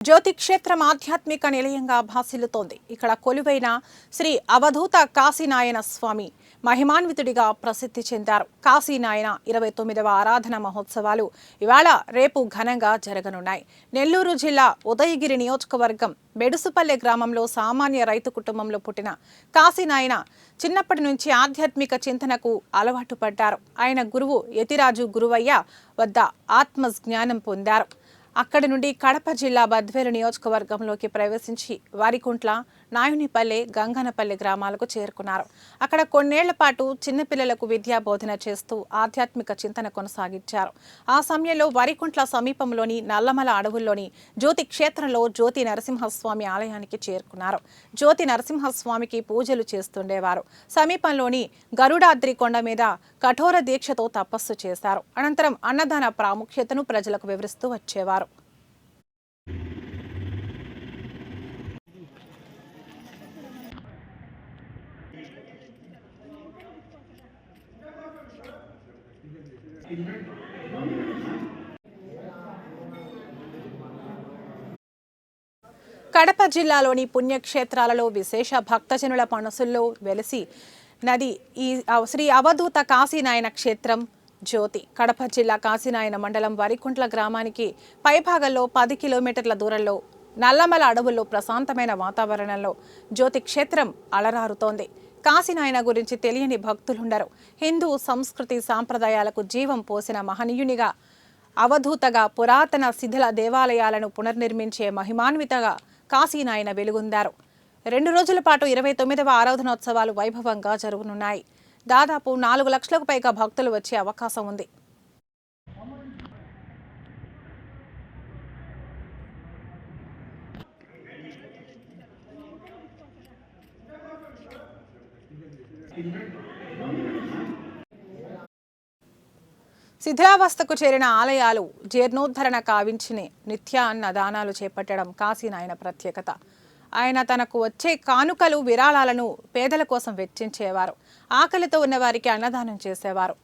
జ్యోతి క్షేత్రం ఆధ్యాత్మిక నిలయంగా భాసిల్లుతోంది. ఇక్కడ కొలువైన శ్రీ అవధూత కాశీనాయన స్వామి మహిమాన్వితుడిగా ప్రసిద్ధి చెందారు. కాశీనాయన 29వ ఆరాధన మహోత్సవాలు ఇవాళ రేపు ఘనంగా జరగనున్నాయి. నెల్లూరు జిల్లా ఉదయగిరి నియోజకవర్గం బెడుసుపల్లె గ్రామంలో సామాన్య రైతు కుటుంబంలో పుట్టిన కాశీనాయన చిన్నప్పటి నుంచి ఆధ్యాత్మిక చింతనకు అలవాటు పడ్డారు. ఆయన గురువు యతిరాజు గురువయ్య వద్ద ఆత్మజ్ఞానం పొందారు. అక్కడి నుండి కడప జిల్లా బద్వేలు నియోజకవర్గంలోకి ప్రవేశించి వారికుంట్ల, నాయునిపల్లె, గంగనపల్లె గ్రామాలకు చేరుకున్నారు. అక్కడ కొన్నేళ్ల పాటు చిన్నపిల్లలకు విద్యా బోధన చేస్తూ ఆధ్యాత్మిక చింతన కొనసాగించారు. ఆ సమయంలో వరికుంట్ల సమీపంలోని నల్లమల అడవుల్లోని జ్యోతి క్షేత్రంలో జ్యోతి నరసింహస్వామి ఆలయానికి చేరుకున్నారు. జ్యోతి నరసింహస్వామికి పూజలు చేస్తుండేవారు. సమీపంలోని గరుడాద్రి కొండ మీద కఠోర దీక్షతో తపస్సు చేశారు. అనంతరం అన్నదాన ప్రాముఖ్యతను ప్రజలకు వివరిస్తూ వచ్చేవారు. కడప జిల్లాలోని పుణ్యక్షేత్రాలలో విశేష భక్తజనుల మనసుల్లో వెలిసి నది ఈ శ్రీ అవధూత కాశీనాయన క్షేత్రం జ్యోతి. కడప జిల్లా కాశీనాయన మండలం వరికుంట్ల గ్రామానికి పైభాగంలో 10 కిలోమీటర్ల దూరంలో నల్లమల అడవుల్లో ప్రశాంతమైన వాతావరణంలో జ్యోతి క్షేత్రం అలరారుతోంది. కాశీనాయన గురించి తెలియని భక్తులుండరు. హిందూ సంస్కృతి సాంప్రదాయాలకు జీవం పోసిన మహనీయునిగా, అవధూతగా, పురాతన శిథిల దేవాలయాలను పునర్నిర్మించే మహిమాన్వితగా కాశీనాయన వెలుగొందారు. 2 రోజుల పాటు 29వ ఆరాధనోత్సవాలు వైభవంగా జరగనున్నాయి. దాదాపు 4 లక్షలకు పైగా భక్తులు వచ్చే అవకాశం ఉంది. శిథిలావస్థకు చేరిన ఆలయాలు జీర్ణోద్ధరణ కావించిన నిత్యాన్న దానాలు చేపట్టడం కాశీనాయన ప్రత్యేకత. ఆయన తనకు వచ్చే కానుకలు, విరాళాలను పేదల కోసం వెచ్చించేవారు. ఆకలితో ఉన్నవారికి అన్నదానం చేసేవారు.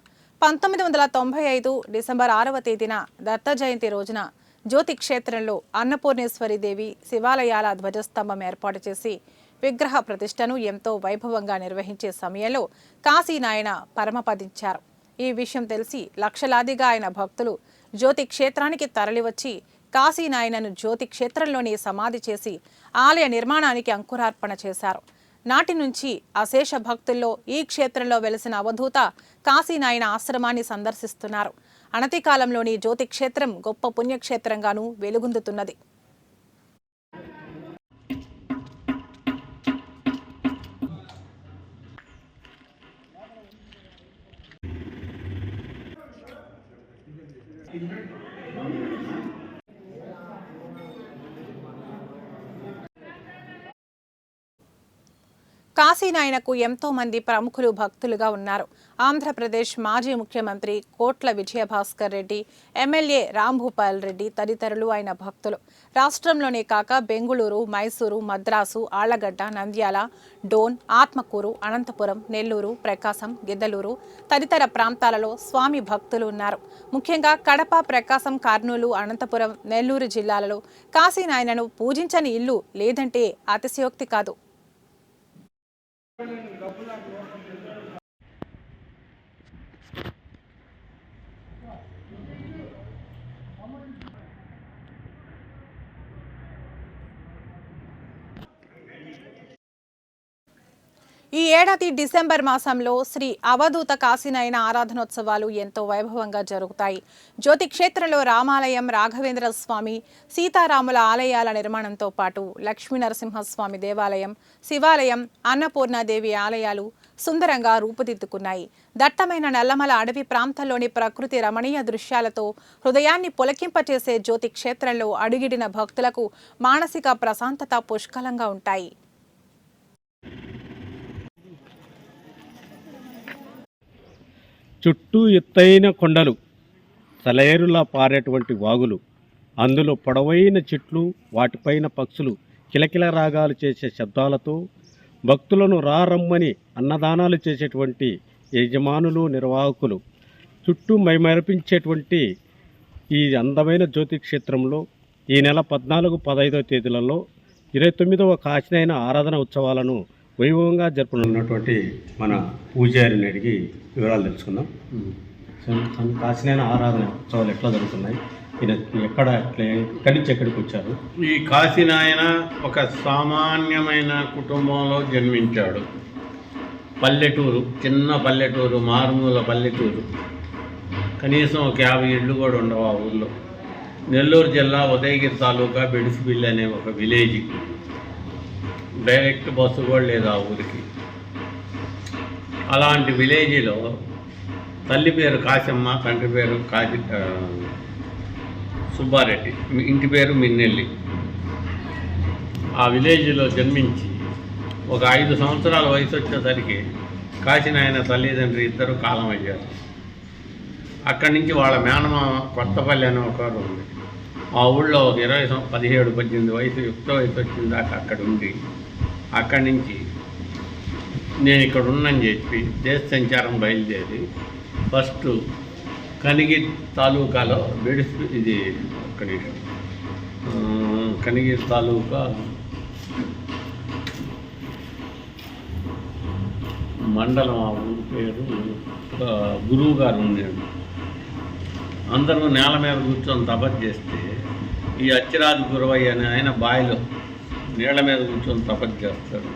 1995 డిసెంబర్ 6వ తేదీన దత్త జయంతి రోజున జ్యోతి క్షేత్రంలో అన్నపూర్ణేశ్వరి దేవి శివాలయాల ధ్వజస్తంభం ఏర్పాటు చేసి విగ్రహ ప్రతిష్టను ఎంతో వైభవంగా నిర్వహించే సమయంలో కాశీనాయన పరమపదించారు. ఈ విషయం తెలిసి లక్షలాదిగా ఆయన భక్తులు జ్యోతి క్షేత్రానికి తరలివచ్చి కాశీనాయనను జ్యోతి క్షేత్రంలోనే సమాధి చేసి ఆలయ నిర్మాణానికి అంకురార్పణ చేశారు. నాటి నుంచి అశేష భక్తుల్లో ఈ క్షేత్రంలో వెలిసిన అవధూత కాశీనాయన ఆశ్రమాన్ని సందర్శిస్తున్నారు. అనతి కాలంలోని జ్యోతి క్షేత్రం గొప్ప పుణ్యక్షేత్రంగానూ వెలుగొందుతున్నది. కాశీనాయనకు ఎంతో మంది ప్రముఖులు భక్తులుగా ఉన్నారు. ఆంధ్రప్రదేశ్ మాజీ ముఖ్యమంత్రి కోట్ల విజయభాస్కర్ రెడ్డి, ఎమ్మెల్యే రాంభూపాల్ రెడ్డి తదితరులు ఆయన భక్తులు. రాష్ట్రంలోనే కాక బెంగుళూరు, మైసూరు, మద్రాసు, ఆళ్లగడ్డ, నంద్యాల, డోన్, ఆత్మకూరు, అనంతపురం, నెల్లూరు, ప్రకాశం, గిద్దలూరు తదితర ప్రాంతాలలో స్వామి భక్తులు ఉన్నారు. ముఖ్యంగా కడప, ప్రకాశం, కర్నూలు, అనంతపురం, నెల్లూరు జిల్లాలలో కాశీనాయనను పూజించని ఇల్లు లేదంటే అతిశయోక్తి కాదు. ఈ ఏడాది డిసెంబర్ మాసంలో శ్రీ అవధూత కాశీనాయన ఆరాధనోత్సవాలు ఎంతో వైభవంగా జరుగుతాయి. జ్యోతి క్షేత్రంలో రామాలయం, రాఘవేంద్ర స్వామి, సీతారాముల ఆలయాల నిర్మాణంతో పాటు లక్ష్మీ నరసింహస్వామి దేవాలయం, శివాలయం, అన్నపూర్ణాదేవి ఆలయాలు సుందరంగా రూపుదిద్దుకున్నాయి. దట్టమైన నల్లమల అడవి ప్రాంతంలోని ప్రకృతి రమణీయ దృశ్యాలతో హృదయాన్ని పులకింపచేసే జ్యోతి క్షేత్రంలో అడుగిడిన భక్తులకు మానసిక ప్రశాంతత పుష్కలంగా ఉంటాయి. చుట్టూ ఎత్తైన కొండలు, సెలయేరులా పారేటువంటి వాగులు, అందులో పొడవైన చెట్లు, వాటిపైన పక్షులు కిలకిల రాగాలు చేసే శబ్దాలతో భక్తులను రమ్మని అన్నదానాలు చేసేటువంటి యజమానులు, నిర్వాహకులు చుట్టూ మైమరిపించేటువంటి ఈ అందమైన జ్యోతి క్షేత్రంలో ఈ నెల 14, 15వ తేదీలలో 29వ కాశీనాయన ఆరాధన ఉత్సవాలను వైభవంగా జరుపుకున్నటువంటి మన పూజారిని అడిగి వివరాలు తెలుసుకుందాం. కాశీనాయన ఆరాధన ఉత్సవాలు ఎట్లా జరుగుతున్నాయి, ఈయన ఎక్కడి నుంచి ఎక్కడికి వచ్చారు? ఈ కాశీనాయన ఒక సామాన్యమైన కుటుంబంలో జన్మించాడు. పల్లెటూరు, చిన్న పల్లెటూరు, మారుమూల పల్లెటూరు. కనీసం ఒక 50 ఇళ్ళు కూడా ఉండవు ఆ ఊళ్ళో. నెల్లూరు జిల్లా ఉదయగిరి తాలూకా బెడిసిపిల్లి అనే ఒక విలేజ్. డైరెక్ట్ బస్సు కూడా లేదు ఆ ఊరికి. అలాంటి విలేజ్లో తల్లి పేరు కాశమ్మ, తండ్రి పేరు సుబ్బారెడ్డి, ఇంటి పేరు మిన్నెల్లి. ఆ విలేజ్లో జన్మించి ఒక 5 సంవత్సరాల వయసు వచ్చేసరికి కాశీనాయన తల్లిదండ్రి ఇద్దరు కాలం అయ్యారు. అక్కడి నుంచి వాళ్ళ మేనమామ కొత్తపల్లి అనే ఒకరు ఉంది. ఆ ఊళ్ళో 17, 18 వయసు, యుక్త వయసు వచ్చిన దాకా అక్కడ ఉండి అక్కడి నుంచి నేను ఇక్కడ ఉన్నని చెప్పి దేశ సంచారం బయలుదేరి ఫస్ట్ కనిగిరి తాలూకాలో ఇది కనిగిరి తాలూకా మండలం, ఆ ఊరి పేరు గురువు గారు ఉన్నాడు. అందరూ నేల మీద కూర్చొని తపస్సు చేస్తే ఈ అచ్చిరాజు గురవయ్య అనే ఆయన బావిలో నీళ్ల మీద కూర్చొని తపస్సు చేస్తాడు.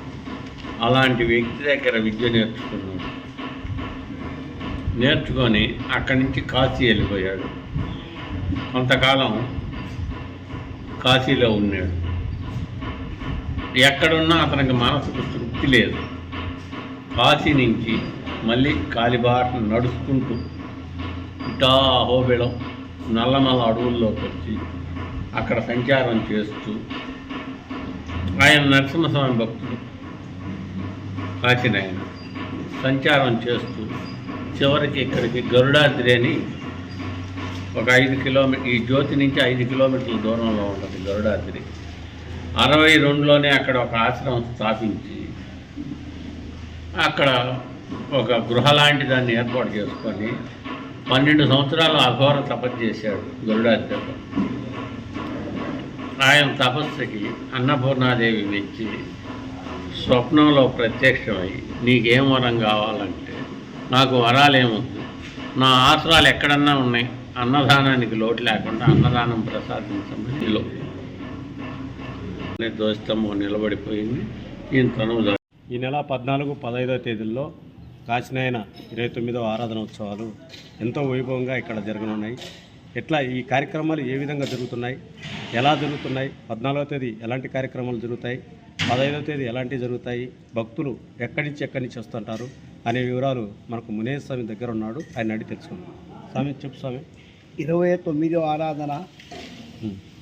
అలాంటి వ్యక్తి దగ్గర విద్య నేర్చుకున్నాడు. నేర్చుకొని అక్కడి నుంచి కాశీ వెళ్ళిపోయాడు. కొంతకాలం కాశీలో ఉన్నాడు. ఎక్కడున్నా అతనికి మనసుకు తృప్తి లేదు. కాశీ నుంచి మళ్ళీ కాలిబాట నడుచుకుంటూ ఇటా అహోబిళం, నల్లమల అడవుల్లోకి వచ్చి అక్కడ సంచారం చేస్తూ, ఆయన నరసింహస్వామి భక్తుడు కాశీనాయన, సంచారం చేస్తూ చివరికి ఇక్కడికి గరుడాద్రి అని ఒక 5 కిలోమీటర్, ఈ జ్యోతి నుంచి 5 కిలోమీటర్ల దూరంలో ఉంటుంది గరుడాద్రి. 62లోనే అక్కడ ఒక ఆశ్రమం స్థాపించి అక్కడ ఒక గృహ లాంటి దాన్ని ఏర్పాటు చేసుకొని 12 సంవత్సరాలు అఘోర తపస్సు చేశాడు గరుడాద్రిలో. ఆయన తపస్సుకి అన్నపూర్ణాదేవి మెచ్చి స్వప్నంలో ప్రత్యక్షమై, నీకేం వరం కావాలంటే, నాకు వరాలేమొద్దు, నా ఆసరాలు ఎక్కడన్నా ఉన్నాయి, అన్నదానానికి లోటు లేకుండా అన్నదానం ప్రసాదించమని దోస్తము నిలబడిపోయింది. ఈయన ఈ నెల 14, 15వ తేదీల్లో కాశీనాయన 29వ ఆరాధన ఉత్సవాలు ఎంతో వైభవంగా ఇక్కడ జరగనున్నాయి. ఎట్లా ఈ కార్యక్రమాలు ఏ విధంగా జరుగుతున్నాయి, ఎలా జరుగుతున్నాయి, 14వ తేదీ ఎలాంటి కార్యక్రమాలు జరుగుతాయి, 15వ తేదీ ఎలాంటివి జరుగుతాయి, భక్తులు ఎక్కడి నుంచి వస్తుంటారు అనే వివరాలు మనకు మునేశ్వర స్వామి దగ్గర ఉన్నాడు, ఆయన అడిగి తెలుసుకుందాం. స్వామి చెప్పు స్వామి. 29వ ఆరాధన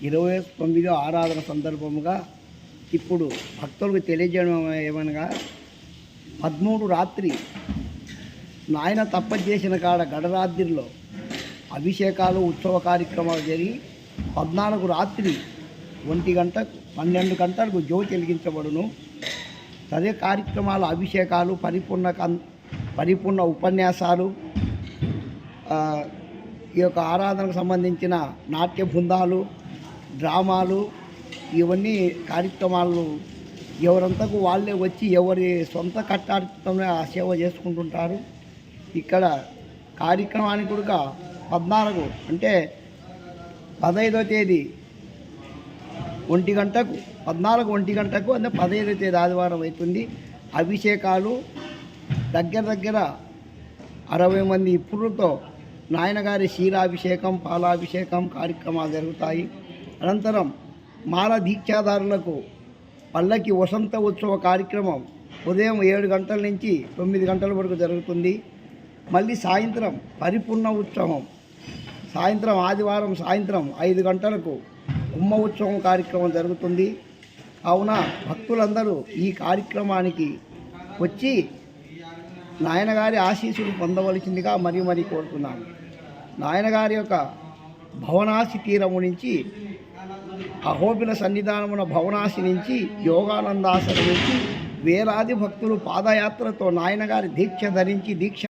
29వ ఆరాధన సందర్భముగా ఇప్పుడు భక్తులకు తెలియజేయడం ఏమనగా, 13 రాత్రి నాయన తపస్సు చేసిన కాడ గడరాత్రిలో అభిషేకాలు, ఉత్సవ కార్యక్రమాలు జరిగి 14 రాత్రి 1 గంటకు 12 గంటలకు జ్యోతి వెలిగించబడును. అదే కార్యక్రమాలు, అభిషేకాలు, పరిపూర్ణ ఉపన్యాసాలు, ఈ యొక్క ఆరాధనకు సంబంధించిన నాట్య బృందాలు, డ్రామాలు, ఇవన్నీ కార్యక్రమాలు ఎవరంతకు వాళ్ళే వచ్చి ఎవరి సొంత కట్టార్థంలో ఆ సేవ చేసుకుంటుంటారు. ఇక్కడ కార్యక్రమానికి కూడా 14 అంటే 15వ తేదీ 1 గంటకు, 14 1 గంటకు, అంటే 15వ తేదీ ఆదివారం అవుతుంది. అభిషేకాలు దగ్గర 60 మంది ఇప్పుడుతో నాయనగారి క్షీరాభిషేకం, పాలాభిషేకం కార్యక్రమాలు జరుగుతాయి. అనంతరం మాల దీక్షాదారులకు పల్లకి వసంత ఉత్సవ కార్యక్రమం ఉదయం 7 గంటల నుంచి 9 గంటల వరకు జరుగుతుంది. మళ్ళీ సాయంత్రం పరిపూర్ణ ఉత్సవం, సాయంత్రం ఆదివారం సాయంత్రం 5 గంటలకు కుమ్మ ఉత్సవం కార్యక్రమం జరుగుతుంది. కావున భక్తులందరూ ఈ కార్యక్రమానికి వచ్చి నాయనగారి ఆశీస్సులు పొందవలసిందిగా మరీ కోరుతున్నాను. నాయనగారి యొక్క భవనాసి తీరము నుంచి, అహోబిల సన్నిధానమున భవనాసి నుంచి, యోగానందాసనం నుంచి వేలాది భక్తులు పాదయాత్రతో నాయనగారి దీక్ష ధరించి దీక్ష